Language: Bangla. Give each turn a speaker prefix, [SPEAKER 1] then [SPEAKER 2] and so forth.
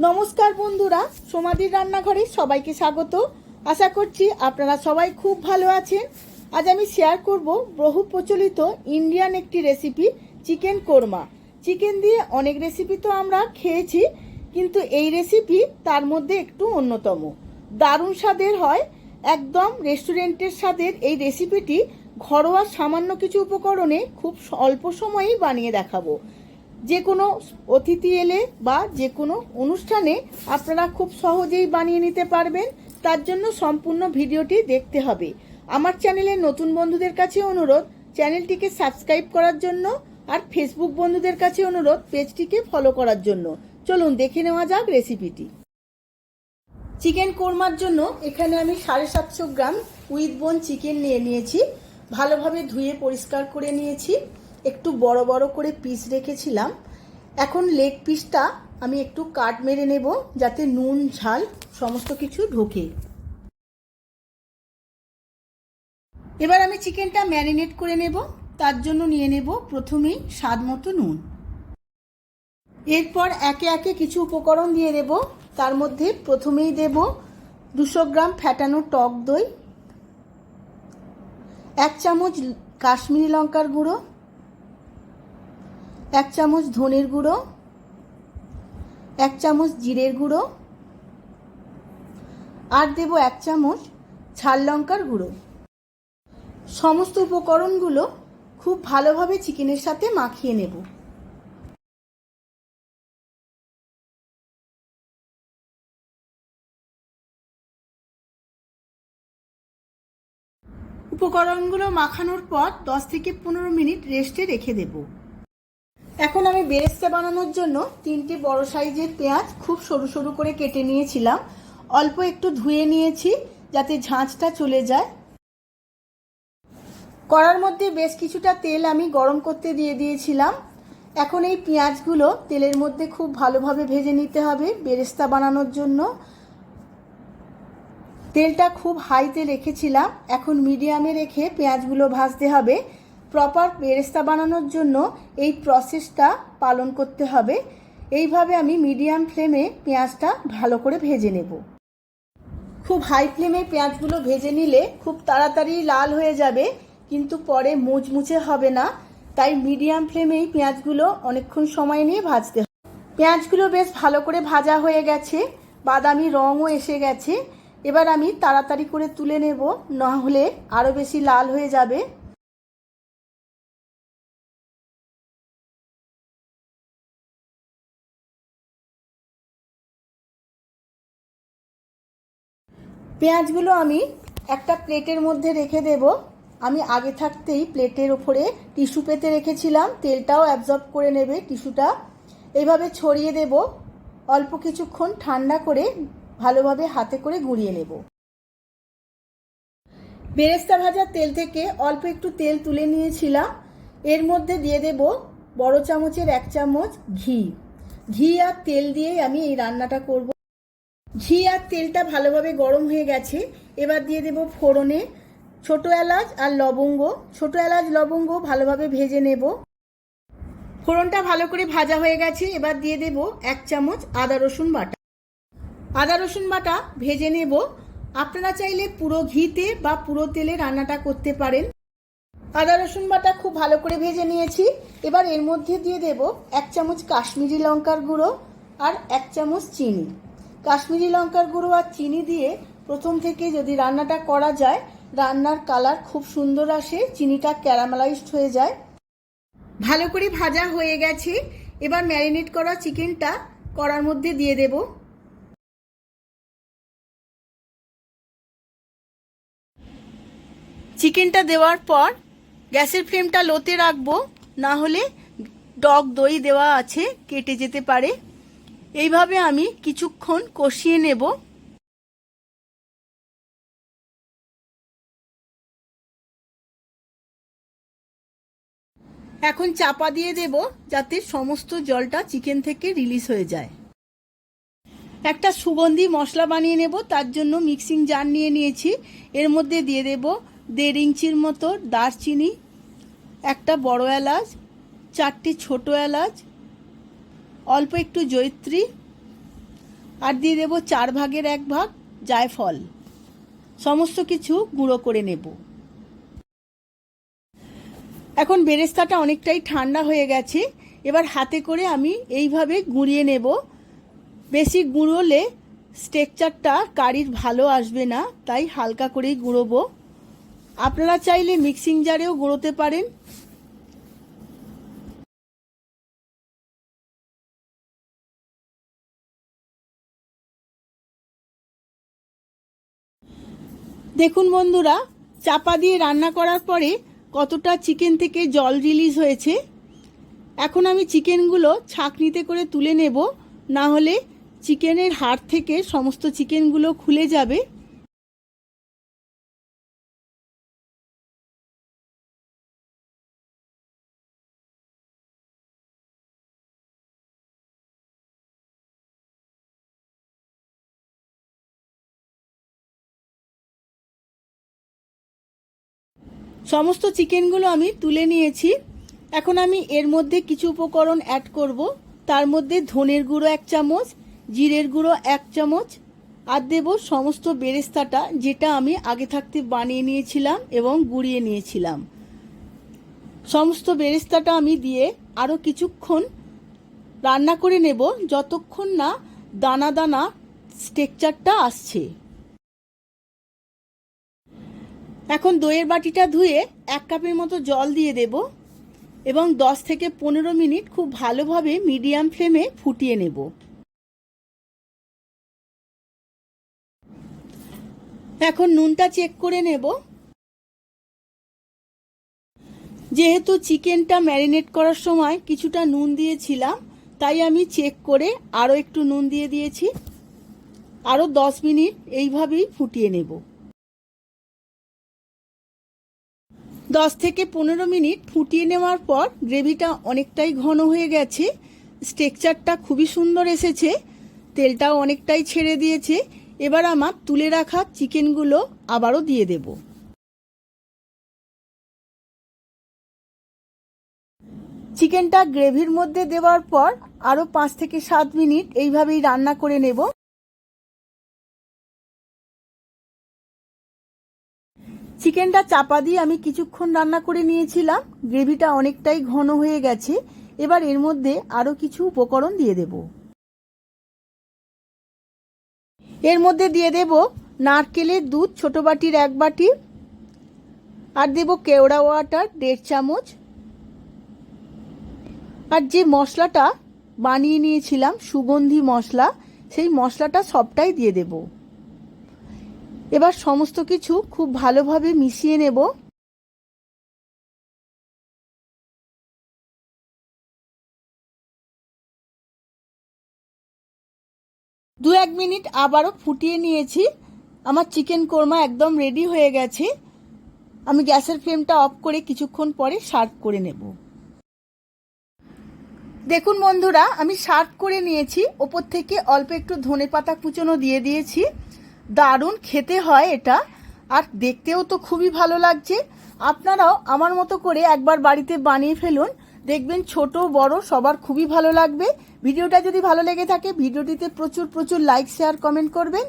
[SPEAKER 1] নমস্কার বন্ধুরা, সোমাদির রান্নাঘরে সবাইকে স্বাগত। আশা করছি আপনারা সবাই খুব ভালো আছেন। আজ আমি শেয়ার করব বহু প্রচলিত ইন্ডিয়ান একটি রেসিপি, চিকেন কোরমা। চিকেন দিয়ে অনেক রেসিপি তো আমরা খেয়েছি, কিন্তু এই রেসিপি তার মধ্যে একটু অন্যতম। দারুণ স্বাদের হয়, একদম রেস্টুরেন্টের স্বাদের এই রেসিপিটি ঘরোয়া সামান্য কিছু উপকরণে খুব অল্প সময়েই বানিয়ে দেখাবো। যে কোনো অতিথি এলে বা যে কোনো অনুষ্ঠানে আপনারা খুব সহজেই বানিয়ে নিতে পারবেন। তার জন্য সম্পূর্ণ ভিডিওটি দেখতে হবে। আমার চ্যানেলের নতুন বন্ধুদের কাছে অনুরোধ চ্যানেলটিকে সাবস্ক্রাইব করার জন্য, আর ফেসবুক বন্ধুদের কাছে অনুরোধ পেজটিকে ফলো করার জন্য। চলুন দেখে নেওয়া যাক রেসিপিটি। চিকেন কোরমার জন্য এখানে আমি 750 গ্রাম উইথ বোন চিকেন নিয়েছি। ভালোভাবে ধুয়ে পরিষ্কার করে নিয়েছি। একটু বড় বড় করে পিস রেখেছিলাম। এখন লেগ পিসটা আমি একটু কাট মেরে নেব, যাতে নুন ঝাল সমস্ত কিছু ঢোকে। এবার আমি চিকেনটা ম্যারিনেট করে নেব। তার জন্য নিয়ে নেব প্রথমেই স্বাদ মতো নুন। এরপর একে একে কিছু উপকরণ দিয়ে দেব। তার মধ্যে প্রথমেই দেব 200 গ্রাম ফ্যাটানো টক দই, 1 চামচ কাশ্মীরি লঙ্কার গুঁড়ো, 1 চামচ ধনের গুঁড়ো, 1 চামচ জিরের গুঁড়ো, আর দেব 1 চামচ ঝাল লঙ্কার গুঁড়ো। সমস্ত উপকরণগুলো খুব ভালোভাবে চিকেনের সাথে মাখিয়ে নেব। উপকরণগুলো মাখানোর পর 10 থেকে 15 মিনিট রেস্টে রেখে দেব। এখন আমি বেরেস্তা বানানোর জন্য 3টে বড় সাইজের পেঁয়াজ খুব সরু সরু করে কেটে নিয়েছিলাম। অল্প একটু ধুয়ে নিয়েছি যাতে ঝাঁঝটা চলে যায়। কড়ার মধ্যে বেশ কিছুটা তেল আমি গরম করতে দিয়ে দিয়েছিলাম। এখন এই পেঁয়াজগুলো তেলের মধ্যে খুব ভালোভাবে ভেজে নিতে হবে বেরেস্তা বানানোর জন্য। তেলটা খুব হাইতে রেখেছিলাম, এখন মিডিয়ামে রেখে পেঁয়াজগুলো ভাজতে হবে। প্রপার বেরেস্তা বানানোর জন্য এই প্রসেসটা পালন করতে হবে। এইভাবে আমি মিডিয়াম ফ্লেমে পেঁয়াজটা ভালো করে ভেজে নেব। খুব হাই ফ্লেমে পেঁয়াজগুলো ভেজে নিলে খুব তাড়াতাড়ি লাল হয়ে যাবে, কিন্তু পরে মুচমুচে হবে না। তাই মিডিয়াম ফ্লেমেই পেঁয়াজগুলো অনেকক্ষণ সময় নিয়ে ভাজতে হবে। পেঁয়াজগুলো বেশ ভালো করে ভাজা হয়ে গেছে, বাদামি রঙও এসে গেছে। এবার আমি তাড়াতাড়ি করে তুলে নেব, না হলে আরও বেশি লাল হয়ে যাবে। পেঁয়াজগুলো আমি একটা প্লেটের মধ্যে রেখে দেব। আমি আগে থাকতেই প্লেটের ওপরে টিস্যু পেতে রেখেছিলাম, তেলটাও অ্যাবজর্ব করে নেবে টিস্যুটা। এইভাবে ছড়িয়ে দেব। অল্প কিছুক্ষণ ঠান্ডা করে ভালোভাবে হাতে করে গুঁড়িয়ে নেব। বেরেস্তা ভাজার তেল থেকে অল্প একটু তেল তুলে নিয়েছিলাম। এর মধ্যে দিয়ে দেব বড় চামচের 1 চামচ ঘি। ঘি আর তেল দিয়েই আমি এই রান্নাটা করব। ঘি আর তেলটা ভালোভাবে গরম হয়ে গেছে। এবার দিয়ে দেব ফোড়নে ছোট এলাচ আর লবঙ্গ। ছোট এলাচ লবঙ্গ ভালোভাবে ভেজে নেব। ফোড়নটা ভালো করে ভাজা হয়ে গেছে। এবার দিয়ে দেব 1 চামচ আদা রসুন বাটা। আদা রসুন বাটা ভেজে নেব। আপনারা চাইলে পুরো ঘিতে বা পুরো তেলে রান্নাটা করতে পারেন। আদা রসুন বাটা খুব ভালো করে ভেজে নিয়েছি। এবার এর মধ্যে দিয়ে দেব 1 চামচ কাশ্মীরি লঙ্কার গুঁড়ো আর 1 চামচ চিনি। কাশ্মীরি লঙ্কার গুঁড়ো আর চিনি দিয়ে প্রথম থেকে যদি রান্নাটা করা যায়, রান্নার কালার খুব সুন্দর আসে, চিনিটা ক্যারামেলাইজড হয়ে যায়। ভালো করে ভাজা হয়ে গেছে। এবার ম্যারিনেট করা চিকেনটা কড়ার মধ্যে দিয়ে দেব। চিকেনটা দেওয়ার পর গ্যাসের ফ্লেমটা লোতে রাখবো, না হলে টক দই দেওয়া আছে, কেটে যেতে পারে। এইভাবে আমি কিছুক্ষণ কষিয়ে নেব। এখন চাপা দিয়ে দেব যাতে সমস্ত জলটা চিকেন থেকে রিলিজ হয়ে যায়। একটা সুগন্ধি মশলা বানিয়ে নেব। তার জন্য মিক্সিং জার নিয়ে নিয়েছি। এর মধ্যে দিয়ে দেব 1.5 ইঞ্চির মতো দারচিনি, একটা বড় এলাচ, 4টি ছোট এলাচ, অল্প একটু জয়িত্রী, আর দিয়ে দেবো 4 ভাগের 1 ভাগ জায়ফল। সমস্ত কিছু গুঁড়ো করে নেব। এখন বেরেস্তাটা অনেকটাই ঠান্ডা হয়ে গেছে। এবার হাতে করে আমি এইভাবে গুঁড়িয়ে নেব। বেশি গুঁড়োলে টেক্সচারটা কারির ভালো আসবে না, তাই হালকা করেই গুঁড়োবো। আপনারা চাইলে মিক্সিং জারেও গুঁড়োতে পারেন। দেখুন বন্ধুরা, চাপা দিয়ে রান্না করার পরে কতটা চিকেন থেকে জল রিলিজ হয়েছে। এখন আমি চিকেনগুলো ছাঁকনিতে করে তুলে নেব, না হলে চিকেনের হাড় থেকে সমস্ত চিকেনগুলো খুলে যাবে। সমস্ত চিকেনগুলো আমি তুলে নিয়েছি। এখন আমি এর মধ্যে কিছু উপকরণ অ্যাড করব। তার মধ্যে ধনের গুঁড়ো 1 চামচ, জিরের গুঁড়ো 1 চামচ, আর দেব সমস্ত বেরেস্তাটা, যেটা আমি আগে থাকতে বানিয়ে নিয়েছিলাম এবং গুঁড়িয়ে নিয়েছিলাম। সমস্ত বেরেস্তাটা আমি দিয়ে আরও কিছুক্ষণ রান্না করে নেব, যতক্ষণ না দানা দানা টেক্সচারটা আসছে। এখন দইয়ের বাটিটা ধুয়ে 1 কাপের মতো জল দিয়ে দেব এবং 10 থেকে 15 মিনিট খুব ভালোভাবে মিডিয়াম ফ্লেমে ফুটিয়ে নেব। এখন নুনটা চেক করে নেব। যেহেতু চিকেনটা ম্যারিনেট করার সময় কিছুটা নুন দিয়েছিলাম, তাই আমি চেক করে আরও একটু নুন দিয়ে দিয়েছি। আরও 10 মিনিট এইভাবেই ফুটিয়ে নেব। 10 থেকে 15 মিনিট ফুটিয়ে নেওয়ার পর গ্রেভিটা অনেকটাই ঘন হয়ে গেছে। টেক্সচারটা খুবই সুন্দর এসেছে, তেলটাও অনেকটাই ছেড়ে দিয়েছে। এবার আমার তুলে রাখা চিকেনগুলো আবারও দিয়ে দেব। চিকেনটা গ্রেভির মধ্যে দেওয়ার পর আরও 5 থেকে 7 মিনিট এইভাবেই রান্না করে নেব। চিকেনটা চাপা দিয়ে আমি কিছুক্ষণ রান্না করে নিয়েছিলাম। গ্রেভিটা অনেকটাই ঘন হয়ে গেছে। এবার এর মধ্যে আরও কিছু উপকরণ দিয়ে দেব। এর মধ্যে দিয়ে দেব নারকেলের দুধ ছোট বাটির 1 বাটি, আর দেব কেওড়া ওয়াটার 1.5 চামচ, আর যে মশলাটা বানিয়ে নিয়েছিলাম সুগন্ধি মশলা, সেই মশলাটা সবটাই দিয়ে দেব। এবার সমস্ত কিছু খুব ভালোভাবে মিশিয়ে নেব। দু 1 মিনিট আবারও ফুটিয়ে নিয়েছি। আমার চিকেন কোরমা একদম রেডি হয়ে গেছে। আমি গ্যাসের ফ্লেমটা অফ করে কিছুক্ষণ পরে সার্ভ করে নেব। দেখুন বন্ধুরা, আমি সার্ভ করে নিয়েছি। ওপর থেকে অল্প একটু ধনেপাতা কুচনো দিয়ে দিয়েছি। দারুণ খেতে হয় এটা, আর দেখতেও তো খুবই ভালো লাগছে। আপনারাও আমার মতো করে একবার বাড়িতে বানিয়ে ফেলুন, দেখবেন ছোট বড় সবার খুবই ভালো লাগবে। ভিডিওটা যদি ভালো লেগে থাকে ভিডিওটিতে প্রচুর লাইক শেয়ার কমেন্ট করবেন।